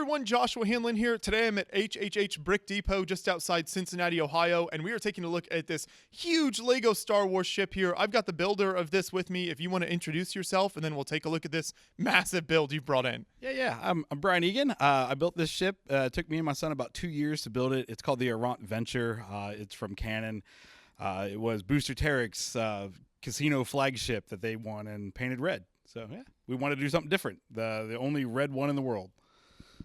everyone, Joshua Hanlon here. Today I'm at HHH Brick Depot just outside Cincinnati, Ohio, and we are taking a look at this huge Lego Star Wars ship here. I've got the builder of this with me. If you want to introduce yourself, and then we'll take a look at this massive build you've brought in. Yeah. I'm Brian Egan. I built this ship. It took me and my son about 2 years to build it. It's called the Errant Venture. It's from Hanlon. It was Booster Terrick's casino flagship that they won and painted red. So, yeah, we wanted to do something different. The only red one in the world.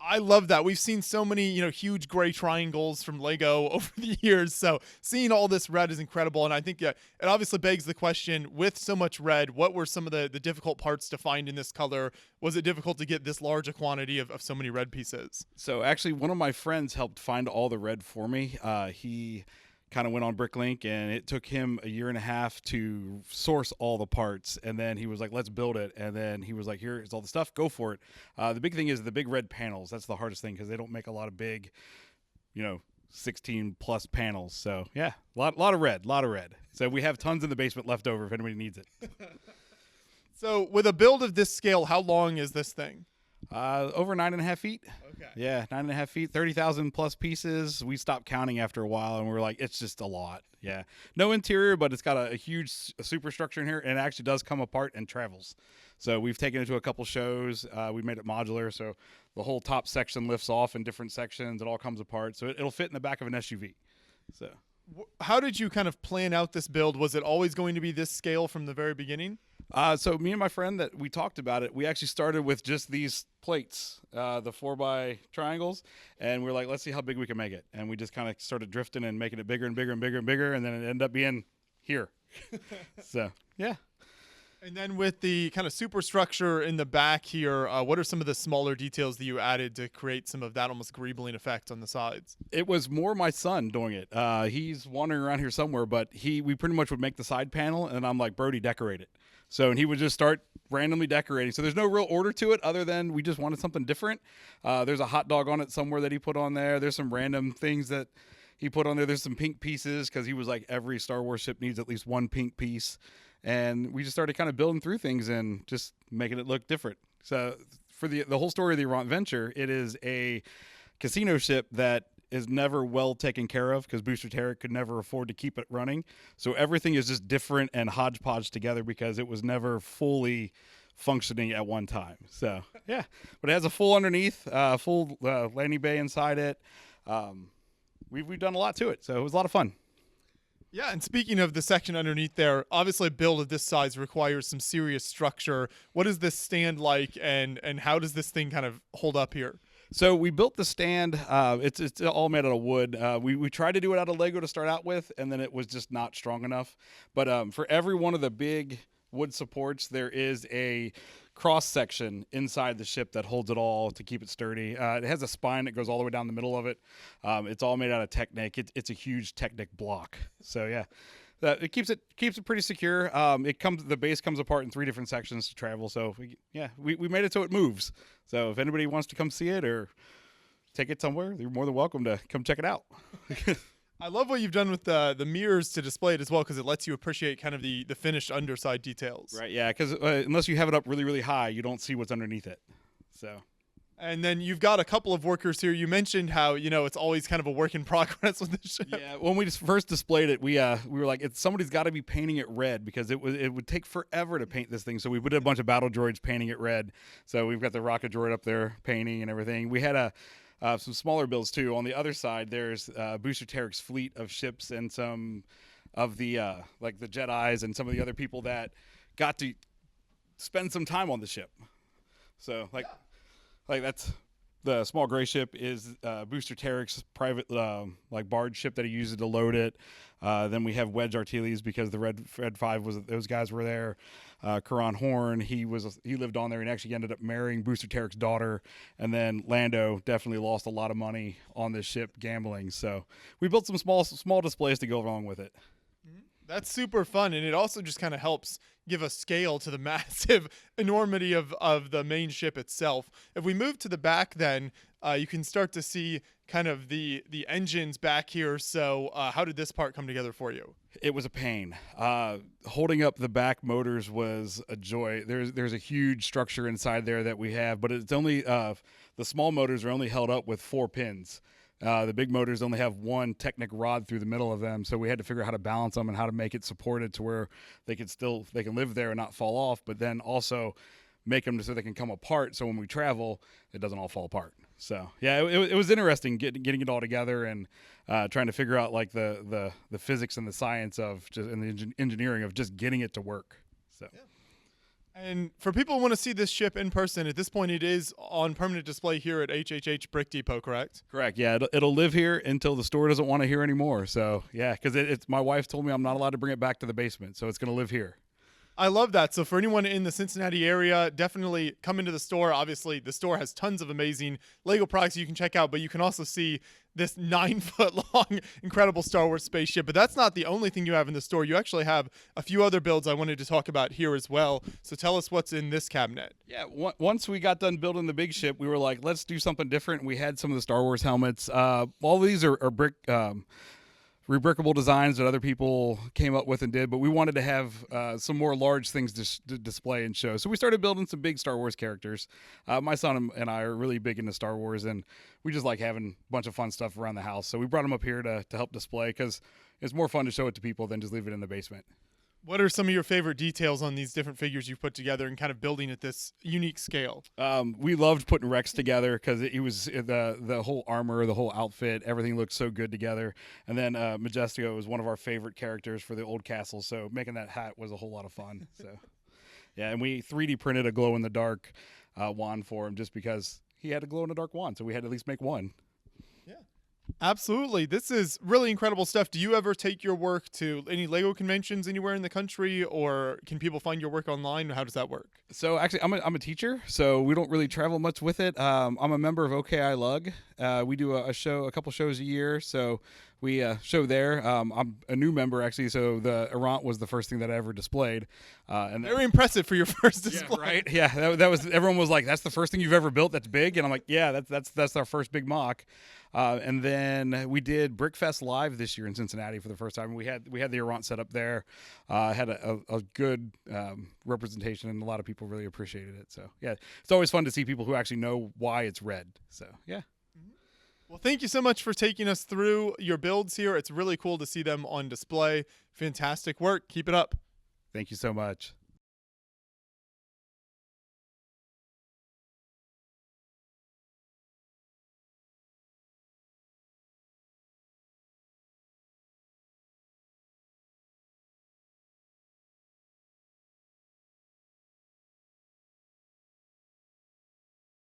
I love that. We've seen so many, huge gray triangles from Lego over the years. So seeing all this red is incredible. And I think it obviously begs the question, with so much red, what were some of the difficult parts to find in this color? Was it difficult to get this large a quantity of so many red pieces? So actually, one of my friends helped find all the red for me. He kind of went on Bricklink, and it took him a year and a half to source all the parts, and then he was like, let's build it. And then he was like, here's all the stuff, go for it. The big thing is the big red panels. That's the hardest thing because they don't make a lot of big 16 plus panels. So yeah, a lot of red. So we have tons in the basement left over if anybody needs it. So with a build of this scale, how long is this thing? Over 9.5 feet. Okay. Yeah, 9.5 feet, 30,000 plus pieces. We stopped counting after a while, and we were like, it's just a lot. Yeah. No interior, but it's got a huge superstructure in here, and it actually does come apart and travels. So we've taken it to a couple shows. We made it modular, so the whole top section lifts off in different sections. It all comes apart, so it'll fit in the back of an SUV. So. How did you kind of plan out this build? Was it always going to be this scale from the very beginning? So me and my friend that we talked about it, we actually started with just these plates, the 4x triangles, and we're like, let's see how big we can make it. And we just kind of started drifting and making it bigger and bigger and bigger and bigger, and then it ended up being here. So, yeah. And then with the kind of superstructure in the back here, what are some of the smaller details that you added to create some of that almost greebling effect on the sides? It was more my son doing it. He's wandering around here somewhere, but we pretty much would make the side panel, and I'm like, Brody, decorate it. So, and he would just start randomly decorating. So there's no real order to it other than we just wanted something different. There's a hot dog on it somewhere that he put on there. There's some random things that he put on there. There's some pink pieces because he was like, every Star Wars ship needs at least one pink piece. And we just started kind of building through things and just making it look different. So for the whole story of the Errant Venture, it is a casino ship that is never well taken care of because Booster Terrick could never afford to keep it running. So everything is just different and hodgepodge together because it was never fully functioning at one time. So yeah, but it has a full underneath, full landing bay inside it. We've done a lot to it, so it was a lot of fun. Yeah, and speaking of the section underneath there, obviously a build of this size requires some serious structure. What does this stand like, and how does this thing kind of hold up here? So we built the stand. It's all made out of wood. We tried to do it out of Lego to start out with, and then it was just not strong enough. But for every one of the big wood supports, there is a cross section inside the ship that holds it all to keep it sturdy. It has a spine that goes all the way down the middle of it. It's all made out of Technic. It's a huge Technic block. So yeah, it keeps it pretty secure. The base comes apart in 3 different sections to travel. So we made it so it moves. So if anybody wants to come see it or take it somewhere, you're more than welcome to come check it out. I love what you've done with the mirrors to display it as well, because it lets you appreciate kind of the finished underside details. Right, yeah, because unless you have it up really, really high, you don't see what's underneath it. So. And then you've got a couple of workers here. You mentioned how, it's always kind of a work in progress with the ship. Yeah, when we first displayed it, we were like, somebody's got to be painting it red because it would take forever to paint this thing. So we put a bunch of battle droids painting it red. So we've got the rocket droid up there painting and everything. We had some smaller builds too. On the other side, there's Booster Terrick's fleet of ships and some of the like the Jedis and some of the other people that got to spend some time on the ship. So like that's the small gray ship is Booster Terrick's private like barge ship that he uses to load it. Then we have Wedge Artiles because the Red 5 those guys were there. Karan Horn, he lived on there and actually ended up marrying Booster Terrick's daughter. And then Lando definitely lost a lot of money on this ship gambling. So we built some small displays to go along with it. That's super fun, and it also just kind of helps give a scale to the massive enormity of the main ship itself. If we move to the back then, you can start to see kind of the engines back here. So how did this part come together for you? It was a pain. Holding up the back motors was a joy. There's a huge structure inside there that we have, but it's only the small motors are only held up with 4 pins. The big motors only have one Technic rod through the middle of them, so we had to figure out how to balance them and how to make it supported to where they can live there and not fall off, but then also make them so they can come apart. So when we travel, it doesn't all fall apart. So yeah, it was interesting getting it all together and trying to figure out like the physics and the science of just and the engineering of just getting it to work. So. Yeah. And for people who want to see this ship in person, at this point it is on permanent display here at HHH Brick Depot, correct? Correct. Yeah, it'll live here until the store doesn't want to hear anymore. So yeah, because it's my wife told me I'm not allowed to bring it back to the basement, so it's going to live here. I love that. So for anyone in the Cincinnati area, definitely come into the store. Obviously, the store has tons of amazing Lego products you can check out, but you can also see this 9-foot-long incredible Star Wars spaceship. But that's not the only thing you have in the store. You actually have a few other builds I wanted to talk about here as well. So tell us what's in this cabinet. Yeah, once we got done building the big ship, we were like, let's do something different. We had some of the Star Wars helmets. All these are brick rebrickable designs that other people came up with and did, but we wanted to have some more large things to display and show. So we started building some big Star Wars characters. My son and I are really big into Star Wars, and we just like having a bunch of fun stuff around the house. So we brought them up here to help display because it's more fun to show it to people than just leave it in the basement. What are some of your favorite details on these different figures you've put together and kind of building at this unique scale? We loved putting Rex together because it was the whole armor, the whole outfit, everything looked so good together. And then Majestico was one of our favorite characters for the old castle, so making that hat was a whole lot of fun. So, yeah, and we 3D printed a glow-in-the-dark wand for him just because he had a glow-in-the-dark wand, so we had to at least make one. Absolutely. This is really incredible stuff. Do you ever take your work to any Lego conventions anywhere in the country, or can people find your work online? How does that work? So actually, I'm a teacher, so we don't really travel much with it. I'm a member of OKI Lug. We do a couple shows a year, so we show there. I'm a new member actually, so the Errant was the first thing that I ever displayed. And very impressive for your first display. Yeah, right? Yeah, that was. Everyone was like, "That's the first thing you've ever built that's big," and I'm like, "Yeah, that's our first big mock." And then we did Brickfest Live this year in Cincinnati for the first time. We had the Errant set up there. Had a good representation, and a lot of people really appreciated it. So yeah, it's always fun to see people who actually know why it's red. So yeah. Well, thank you so much for taking us through your builds here. It's really cool to see them on display. Fantastic work. Keep it up. Thank you so much.